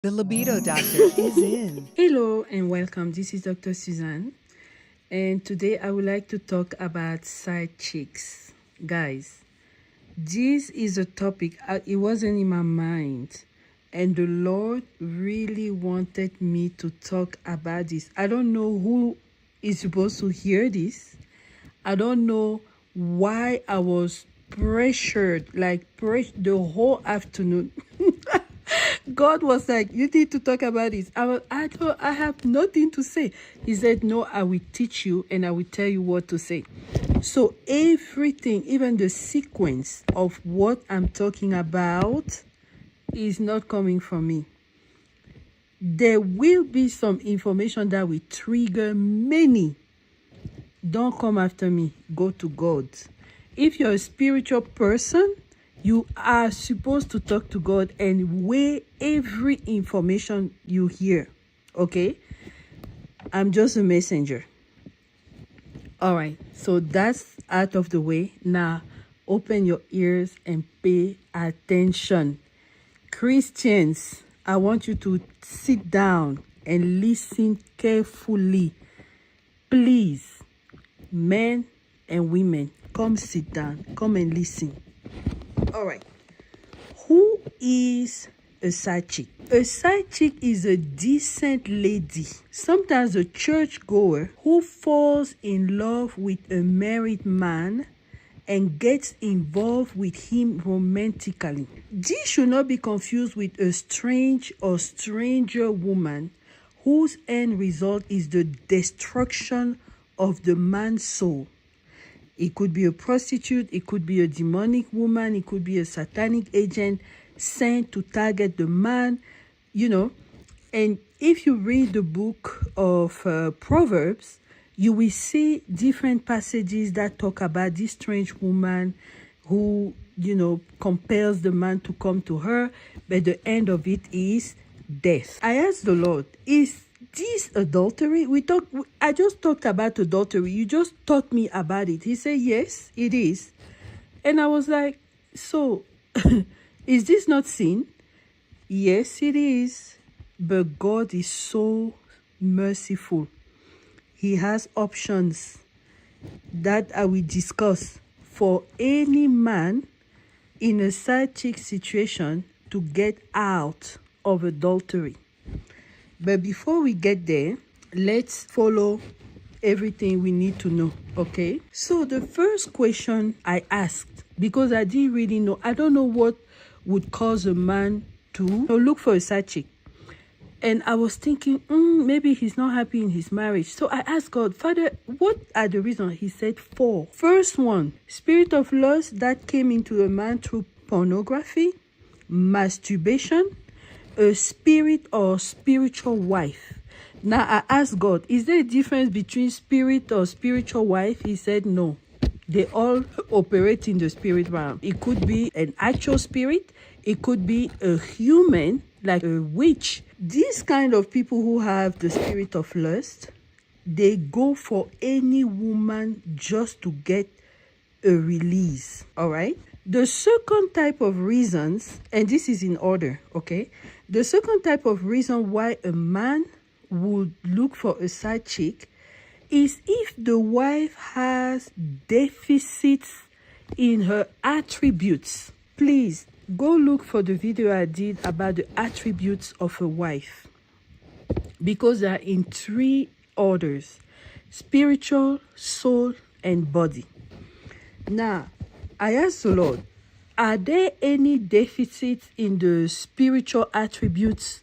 The Libido Doctor is in. Hello and welcome. This is Dr. Suzanne, and today I would like to talk about side chicks. Guys, this is a topic, it wasn't in my mind, and the Lord really wanted me to talk about this. I don't know who is supposed to hear this. I don't know why I was pressured, the whole afternoon. God was like, you need to talk about this. I thought I have nothing to say. He said, no, I will teach you and I will tell you what to say. So everything, even the sequence of what I'm talking about is not coming from me. There will be some information that will trigger many. Don't come after me. Go to God. If you're a spiritual person, you are supposed to talk to God and weigh every information you hear. Okay? I'm just a messenger. All right. So that's out of the way. Now, open your ears and pay attention. Christians, I want you to sit down and listen carefully. Please, men and women, come sit down. Come and listen. All right. Who is a side chick? A side chick is a decent lady, sometimes a churchgoer, who falls in love with a married man and gets involved with him romantically. This should not be confused with a strange or stranger woman whose end result is the destruction of the man's soul. It could be a prostitute, it could be a demonic woman, it could be a satanic agent sent to target the man, And if you read the book of Proverbs, you will see different passages that talk about this strange woman who, compels the man to come to her, but the end of it is death. I asked the Lord, is this adultery? I just talked about adultery. You just taught me about it. He said, yes, it is. And I was like, so is this not sin? Yes, it is. But God is so merciful. He has options that I will discuss for any man in a side chick situation to get out of adultery. But before we get there, let's follow everything we need to know, okay? So the first question I asked, because I didn't really know, I don't know what would cause a man to look for a side chick. And I was thinking, maybe he's not happy in his marriage. So I asked God, Father, what are the reasons? He said 4. First one, spirit of lust that came into a man through pornography, masturbation, a spirit or spiritual wife. Now I asked God, is there a difference between spirit or spiritual wife? He said no. They all operate in the spirit realm. It could be an actual spirit. It could be a human, like a witch. These kind of people who have the spirit of lust, they go for any woman just to get a release. All right? The second type of reasons, and this is in order, okay? The second type of reason why a man would look for a side chick is if the wife has deficits in her attributes. Please go look for the video I did about the attributes of a wife, because they are in 3 orders: spiritual, soul, and body. Now, I asked the Lord, are there any deficits in the spiritual attributes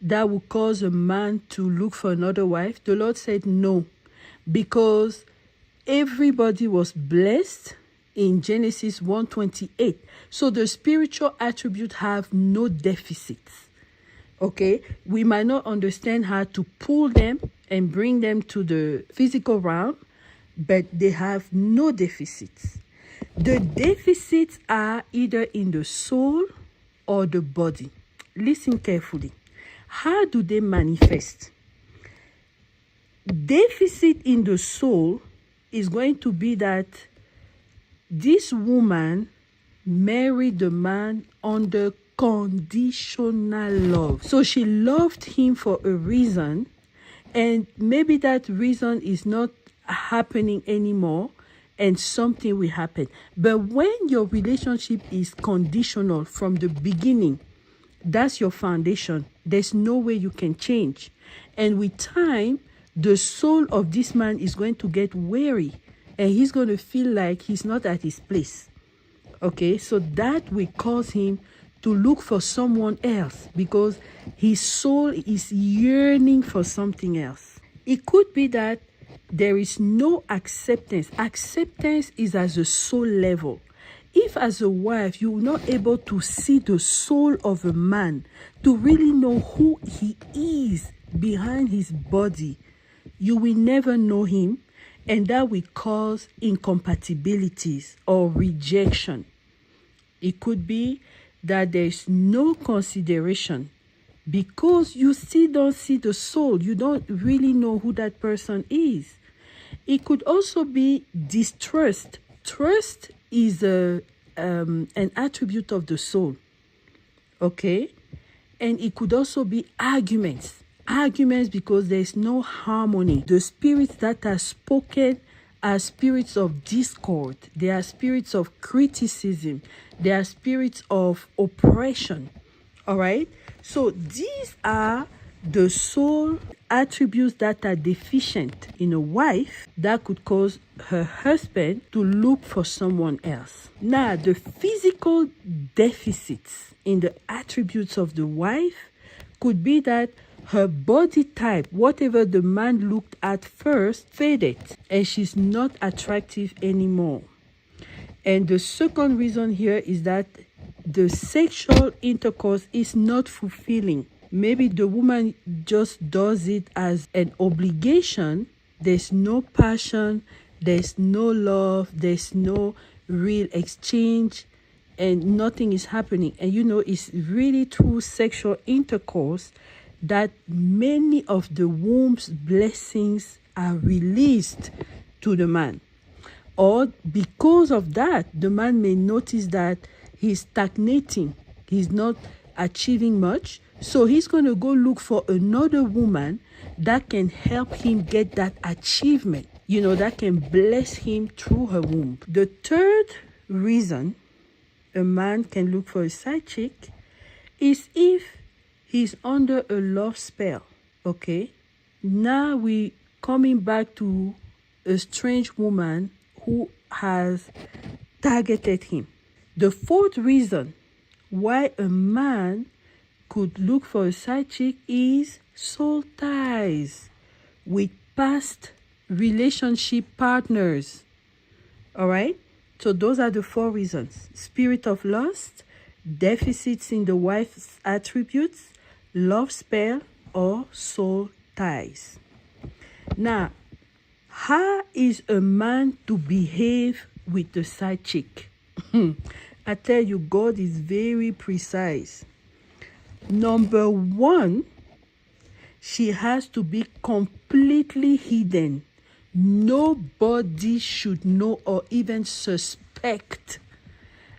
that would cause a man to look for another wife? The Lord said no, because everybody was blessed in Genesis 1:28. So the spiritual attributes have no deficits. Okay? We might not understand how to pull them and bring them to the physical realm, but they have no deficits. The deficits are either in the soul or the body. Listen carefully. How do they manifest? Deficit in the soul is going to be that this woman married the man under unconditional love. So she loved him for a reason, and maybe that reason is not happening anymore, and something will happen. But when your relationship is conditional from the beginning, that's your foundation. There's no way you can change. And with time, the soul of this man is going to get weary, and he's going to feel like he's not at his place. Okay, so that will cause him to look for someone else, because his soul is yearning for something else. It could be that there is no acceptance. Acceptance is at a soul level. If as a wife you're not able to see the soul of a man, to really know who he is behind his body, you will never know him, and that will cause incompatibilities or rejection. It could be that there's no consideration because you still don't see the soul. You don't really know who that person is. It could also be distrust. Trust is an attribute of the soul. Okay? And it could also be arguments. Arguments because there's no harmony. The spirits that are spoken are spirits of discord. They are spirits of criticism. They are spirits of oppression. All right? So these are the soul attributes that are deficient in a wife that could cause her husband to look for someone else. Now, the physical deficits in the attributes of the wife could be that her body type, whatever the man looked at first, faded, and she's not attractive anymore. And the second reason here is that the sexual intercourse is not fulfilling. Maybe the woman just does it as an obligation. There's no passion, there's no love, there's no real exchange, and nothing is happening. And it's really through sexual intercourse that many of the womb's blessings are released to the man. Or because of that, the man may notice that he's stagnating, he's not achieving much, so he's going to go look for another woman that can help him get that achievement, that can bless him through her womb. The third reason a man can look for a side chick is if he's under a love spell. Okay, now we coming back to a strange woman who has targeted him. The fourth reason why a man could look for a side chick is soul ties with past relationship partners. All right, so those are the four reasons: spirit of lust, deficits in the wife's attributes, love spell, or soul ties. Now, how is a man to behave with the side chick? I tell you, God is very precise. Number one, she has to be completely hidden. Nobody should know or even suspect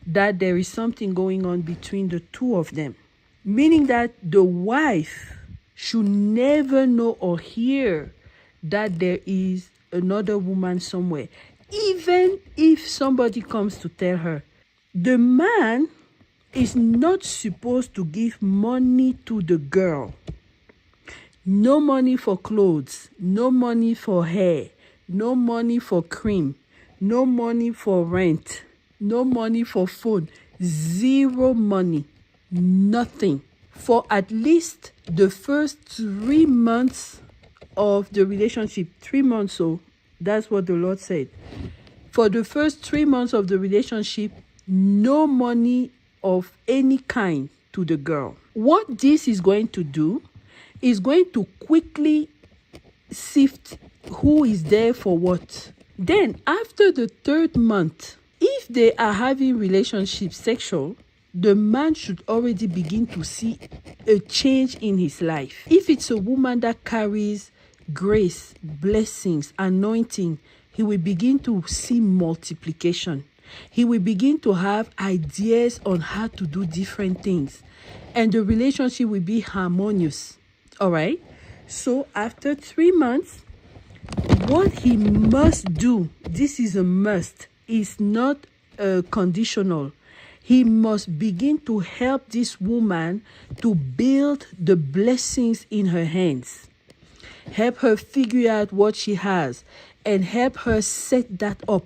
that there is something going on between the two of them. Meaning that the wife should never know or hear that there is another woman somewhere. Even if somebody comes to tell her, the man is not supposed to give money to the girl. No money for clothes, no money for hair, no money for cream, no money for rent, no money for phone, zero money, nothing. For at least the first 3 months of the relationship, 3 months, so that's what the Lord said. For the first 3 months of the relationship, no money of any kind to the girl. What this is going to do is going to quickly sift who is there for what. Then after the 3rd month, if they are having relationships sexual, the man should already begin to see a change in his life. If it's a woman that carries grace, blessings, anointing, he will begin to see multiplication. He will begin to have ideas on how to do different things. And the relationship will be harmonious. All right? So after 3 months, what he must do, this is a must, is not conditional. He must begin to help this woman to build the blessings in her hands. Help her figure out what she has and help her set that up.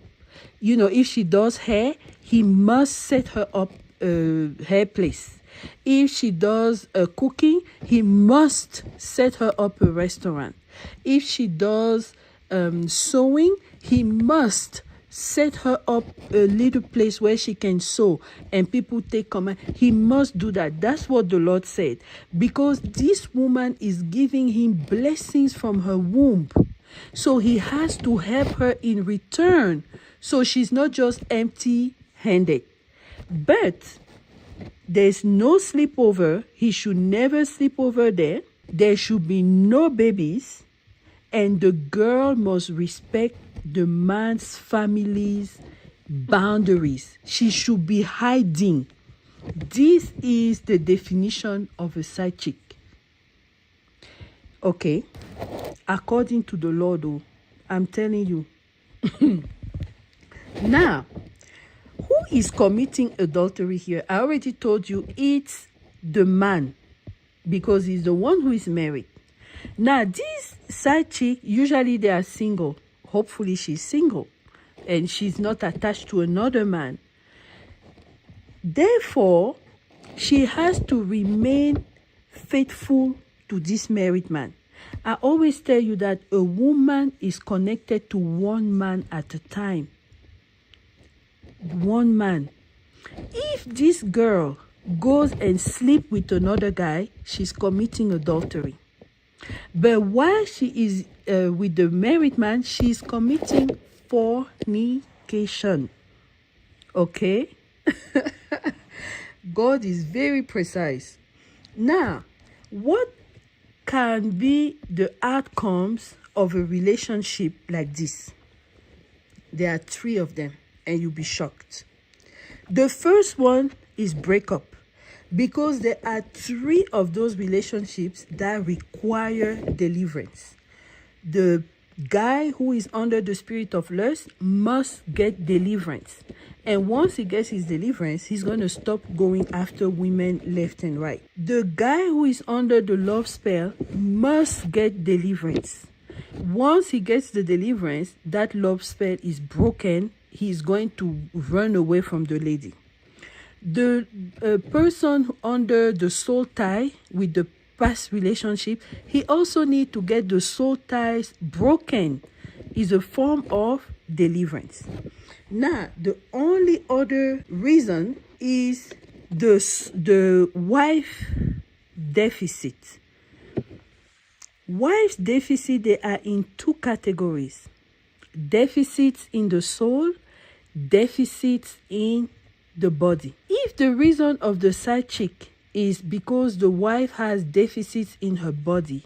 You know, if she does hair, he must set her up a hair place. If she does cooking, he must set her up a restaurant. If she does sewing, he must set her up a little place where she can sew and people take command. He must do that. That's what the Lord said. Because this woman is giving him blessings from her womb. So he has to help her in return. So she's not just empty-handed. But there's no sleepover. He should never sleep over there. There should be no babies. And the girl must respect the man's family's boundaries. She should be hiding. This is the definition of a side chick. Okay. According to the Lord, oh, I'm telling you. Now, who is committing adultery here? I already told you it's the man, because he's the one who is married. Now, these side chick, usually they are single. Hopefully she's single and she's not attached to another man. Therefore, she has to remain faithful to this married man. I always tell you that a woman is connected to one man at a time. One man. If this girl goes and sleeps with another guy, she's committing adultery. But while she is with the married man, she is committing fornication. Okay? God is very precise. Now, what can be the outcomes of a relationship like this? There are 3 of them, and you'll be shocked. The first one is breakup. Because there are 3 of those relationships that require deliverance. The guy who is under the spirit of lust must get deliverance. And once he gets his deliverance, he's going to stop going after women left and right. The guy who is under the love spell must get deliverance. Once he gets the deliverance, that love spell is broken. He's going to run away from the lady. The person under the soul tie with the past relationship, he also needs to get the soul ties broken. Is a form of deliverance. Now, the only other reason is the wife deficit. Wife's deficit, they are in 2 categories. Deficits in the soul, deficits in the body. If the reason of the side chick is because the wife has deficits in her body,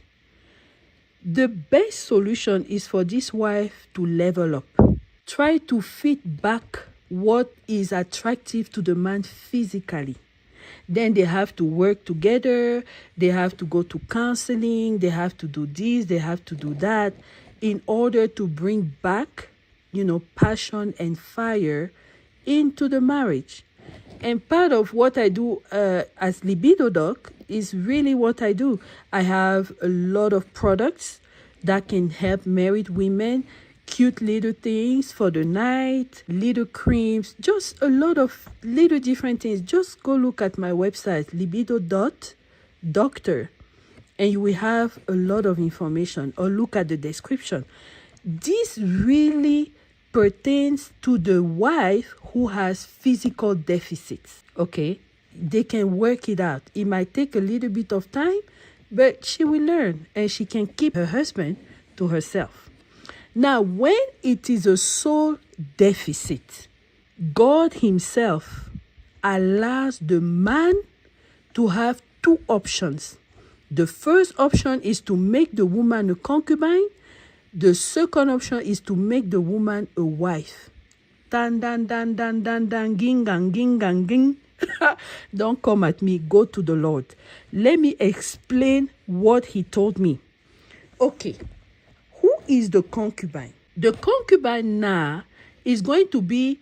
the best solution is for this wife to level up. Try to fit back what is attractive to the man physically. Then they have to work together, they have to go to counseling, they have to do this, they have to do that in order to bring back, passion and fire into the marriage. And part of what I do as Libido Doc is really what I do. I have a lot of products that can help married women, cute little things for the night, little creams, just a lot of little different things. Just go look at my website, libido.doctor, and you will have a lot of information, or look at the description. This really pertains to the wife who has physical deficits. Okay, they can work it out. It might take a little bit of time, but she will learn and she can keep her husband to herself. Now, when it is a soul deficit, God himself allows the man to have 2 options. The first option is to make the woman a concubine. The second option is to make the woman a wife. Dan, dan, dan, dan, dan, dan, ging, gang, ging, gang, ging. Don't come at me. Go to the Lord. Let me explain what he told me. Okay. Who is the concubine? The concubine now is going to be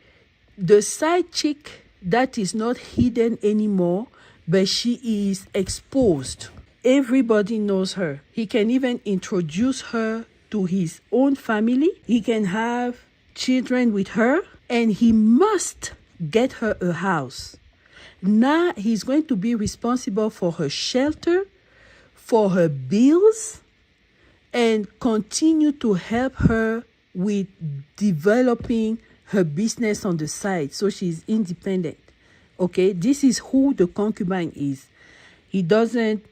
the side chick that is not hidden anymore, but she is exposed. Everybody knows her. He can even introduce her to his own family. He can have children with her, and he must get her a house. Now he's going to be responsible for her shelter, for her bills, and continue to help her with developing her business on the side so she's independent. Okay, this is who the concubine is. He doesn't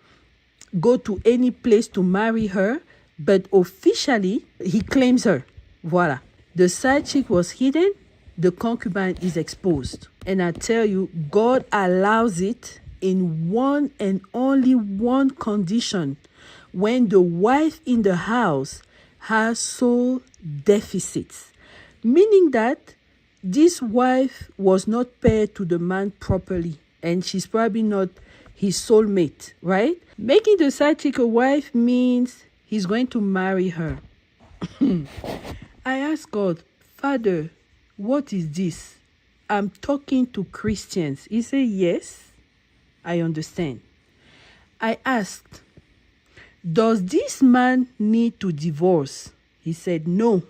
go to any place to marry her, but officially he claims her. Voila. The side chick was hidden, the concubine is exposed. And I tell you, God allows it in one and only one condition: when the wife in the house has soul deficits, meaning that this wife was not paired to the man properly, and she's probably not his soulmate, right? Making the side chick a wife means he's going to marry her. I asked God, Father, what is this? I'm talking to Christians. He said, yes, I understand. I asked, does this man need to divorce? He said, no,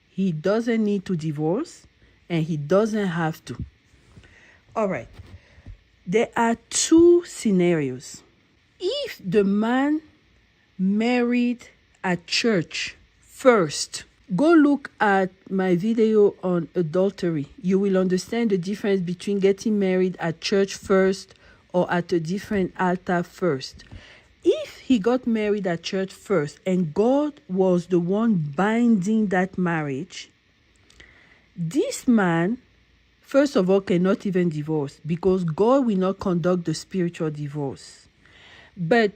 he doesn't need to divorce, and he doesn't have to. All right. There are two scenarios. If the man married at church first, go look at my video on adultery. You will understand the difference between getting married at church first or at a different altar first. If he got married at church first and God was the one binding that marriage, this man, first of all, cannot even divorce because God will not conduct the spiritual divorce. But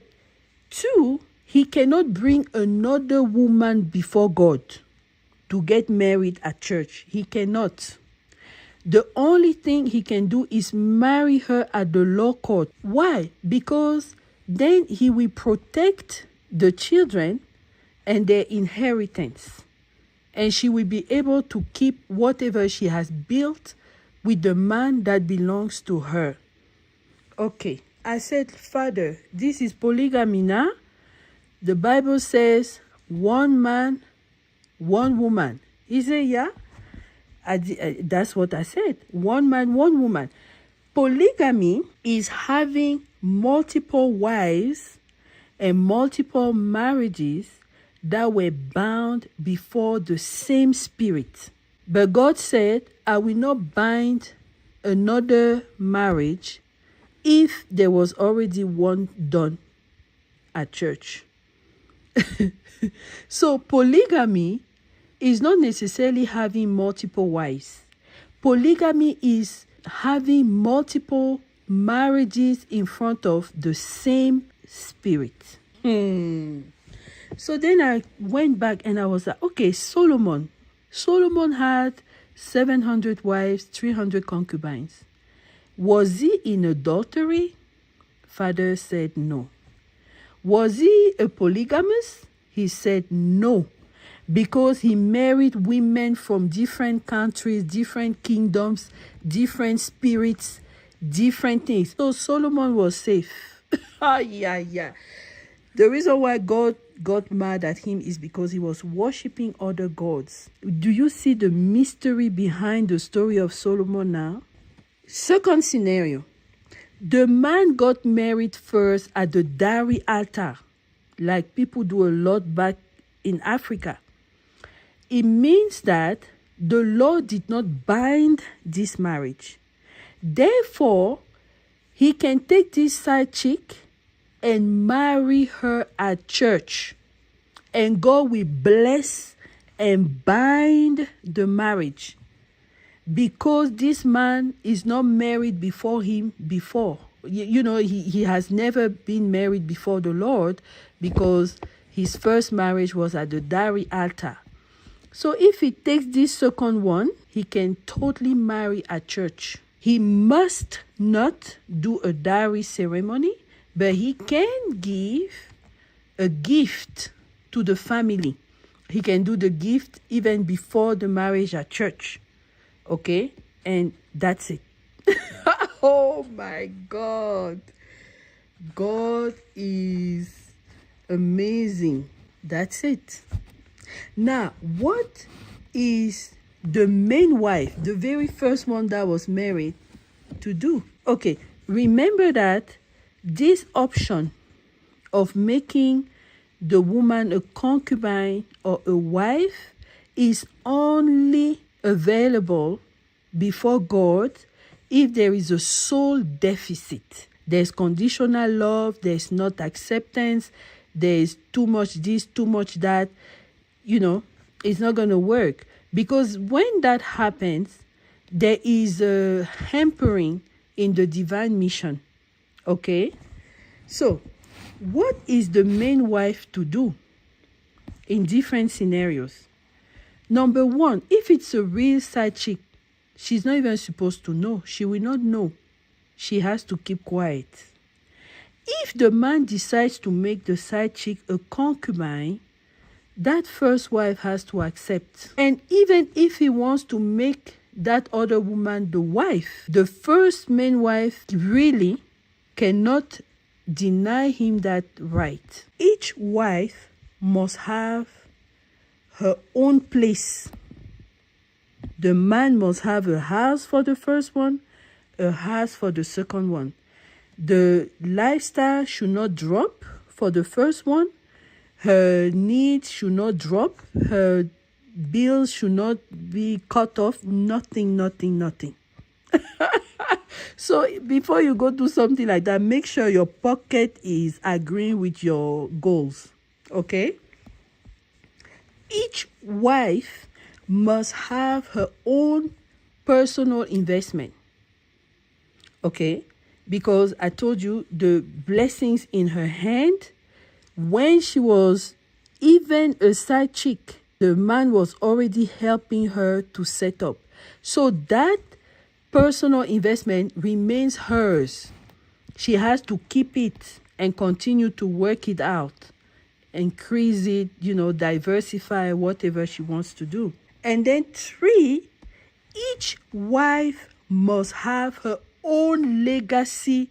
two, he cannot bring another woman before God to get married at church. He cannot. The only thing he can do is marry her at the law court. Why? Because then he will protect the children and their inheritance. And she will be able to keep whatever she has built with the man that belongs to her. Okay. I said, Father, this is polygamy now. The Bible says one man, one woman. He said, yeah. That's what I said. One man, one woman. Polygamy is having multiple wives and multiple marriages that were bound before the same spirit. But God said, I will not bind another marriage if there was already one done at church. So polygamy is not necessarily having multiple wives. Polygamy is having multiple marriages in front of the same spirit. So then I went back and I was like, okay, Solomon had 700 wives, 300 concubines. Was he in adultery? Father said no. Was he a polygamist? He said no, because he married women from different countries, different kingdoms, different spirits, different things. So Solomon was safe. The reason why God got mad at him is because he was worshiping other gods. Do you see the mystery behind the story of Solomon now? Second scenario. The man got married first at the dowry altar, like people do a lot back in Africa. It means that the Lord did not bind this marriage. Therefore, he can take this side chick and marry her at church, and God will bless and bind the marriage, because this man is not married before him before. He has never been married before the Lord, because his first marriage was at the dowry altar. So if he takes this second one, he can totally marry at church. He must not do a dowry ceremony, but he can give a gift to the family. He can do the gift even before the marriage at church. Okay? And that's it. Oh my God. God is amazing. That's it. Now, what is the main wife, the very first one that was married, to do? Okay, remember that this option of making the woman a concubine or a wife is only available before God if there is a soul deficit. There's conditional love, there's not acceptance, there's too much this, too much that. It's not going to work. Because when that happens, there is a hampering in the divine mission. Okay? So, what is the main wife to do in different scenarios? Number one, if it's a real side chick, she's not even supposed to know. She will not know. She has to keep quiet. If the man decides to make the side chick a concubine, that first wife has to accept. And even if he wants to make that other woman the wife, the first main wife really cannot deny him that right. Each wife must have her own place. The man must have a house for the first one, a house for the second one. The lifestyle should not drop for the first one. Her needs should not drop. Her bills should not be cut off. Nothing. So before you go do something like that, make sure your pocket is agreeing with your goals. Okay? Each wife must have her own personal investment. Okay? Because I told you the blessings in her hand. When she was even a side chick, the man was already helping her to set up. So that personal investment remains hers. She has to keep it and continue to work it out, increase it, diversify whatever she wants to do. And then 3, each wife must have her own legacy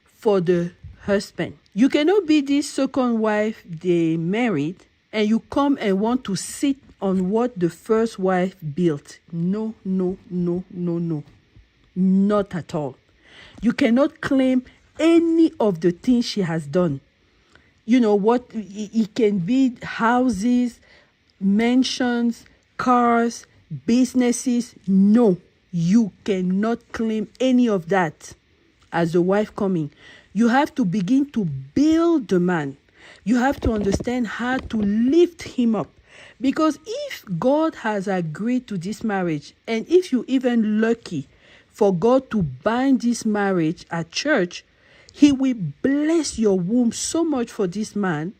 for the husband. You cannot be this second wife they married and you come and want to sit on what the first wife built. No. Not at all. You cannot claim any of the things she has done. It can be houses, mansions, cars, businesses. No, you cannot claim any of that as a wife coming. You have to begin to build the man. You have to understand how to lift him up. Because if God has agreed to this marriage, and if you're even lucky for God to bind this marriage at church, he will bless your womb so much for this man.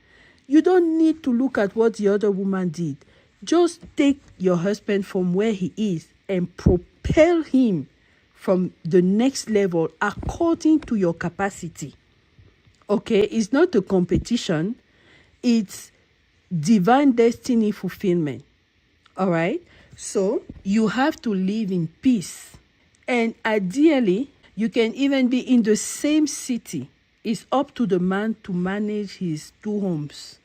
You don't need to look at what the other woman did. Just take your husband from where he is and propel him from the next level according to your capacity. Okay, it's not a competition. It's divine destiny fulfillment. All right? So you have to live in peace. And ideally, you can even be in the same city. It's up to the man to manage his 2 homes.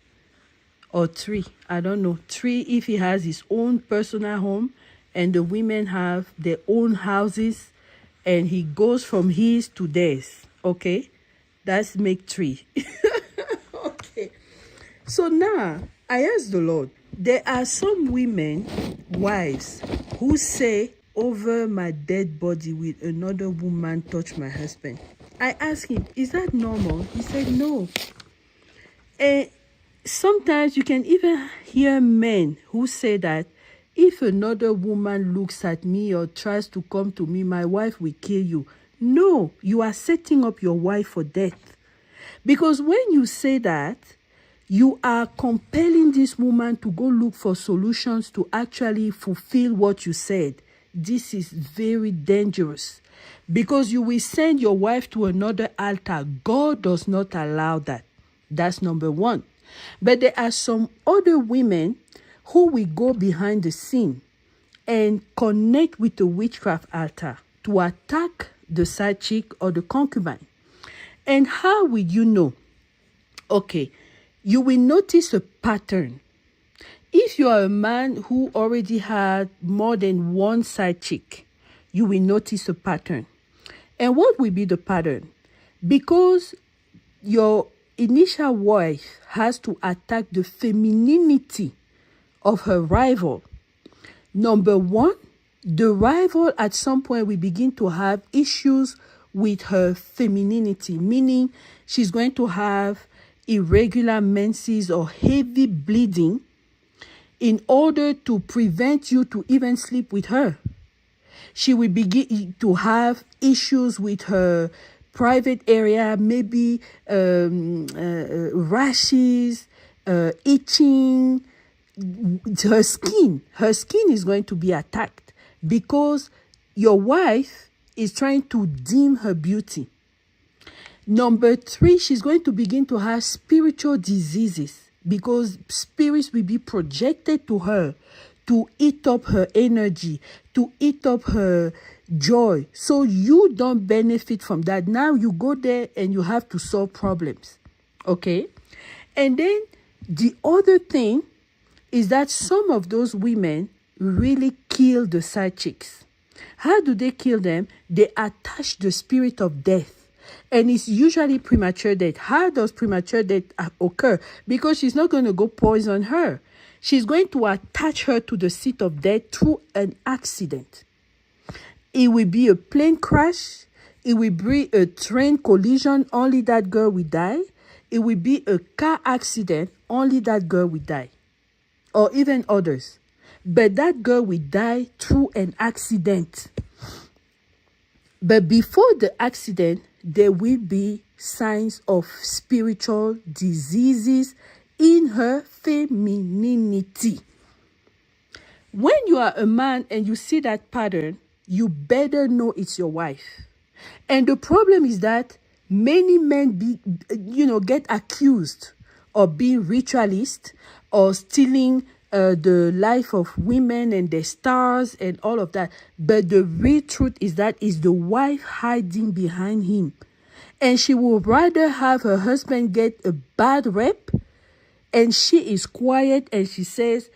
Or 3. I don't know. 3 if he has his own personal home and the women have their own houses and he goes from his to theirs. Okay? That's make 3. Okay. So now, I ask the Lord, there are some women, wives, who say, over my dead body will another woman touch my husband. I asked him, is that normal? He said, no. And sometimes you can even hear men who say that if another woman looks at me or tries to come to me, my wife will kill you. No, you are setting up your wife for death. Because when you say that, you are compelling this woman to go look for solutions to actually fulfill what you said. This is very dangerous because you will send your wife to another altar. God does not allow that. That's number one. But there are some other women who will go behind the scene and connect with the witchcraft altar to attack the side chick or the concubine. And how will you know? Okay, you will notice a pattern. If you are a man who already had more than one side chick, you will notice a pattern. And what will be the pattern? Because your initial wife has to attack the femininity of her rival. Number one, the rival at some point will begin to have issues with her femininity, meaning she's going to have irregular menses or heavy bleeding in order to prevent you to even sleep with her. She will begin to have issues with her private area, maybe rashes, itching. Her skin is going to be attacked because your wife is trying to dim her beauty. Number three, she's going to begin to have spiritual diseases because spirits will be projected to her to eat up her energy, to eat up her joy. So you don't benefit from that. Now you go there and you have to solve problems. Okay? And then the other thing is that some of those women really kill the side chicks. How do they kill them? They attach the spirit of death. And it's usually premature death. How does premature death occur? Because she's not going to go poison her. She's going to attach her to the seat of death through an accident. It will be a plane crash. It will be a train collision. Only that girl will die. It will be a car accident. Only that girl will die. Or even others. But that girl will die through an accident. But before the accident, there will be signs of spiritual diseases in her femininity. When you are a man and you see that pattern, you better know it's your wife. And the problem is that many men get accused of being ritualist or stealing the life of women and their stars and all of that. But the real truth is that is the wife hiding behind him. And she would rather have her husband get a bad rep, and she is quiet and she says,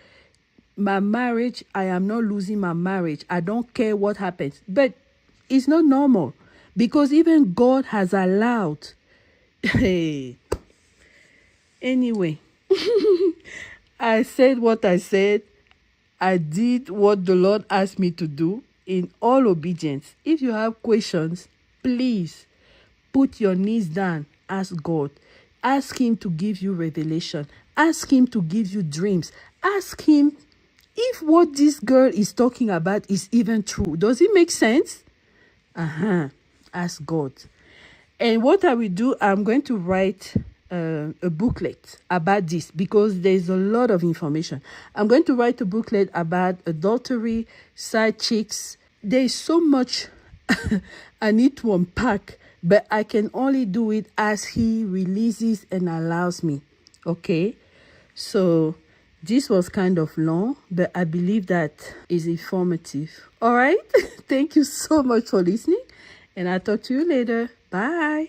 my marriage, I am not losing my marriage. I don't care what happens. But it's not normal because even God has allowed. Anyway, I said what I said. I did what the Lord asked me to do in all obedience. If you have questions, please put your knees down. Ask God. Ask him to give you revelation. Ask him to give you dreams. Ask him if what this girl is talking about is even true. Does it make sense? Ask God. And what I will do, I'm going to write a booklet about this because there's a lot of information. I'm going to write a booklet about adultery, side chicks. There's so much I need to unpack, but I can only do it as he releases and allows me. Okay? So this was kind of long, but I believe that is informative. All right? Thank you so much for listening, and I'll talk to you later. Bye.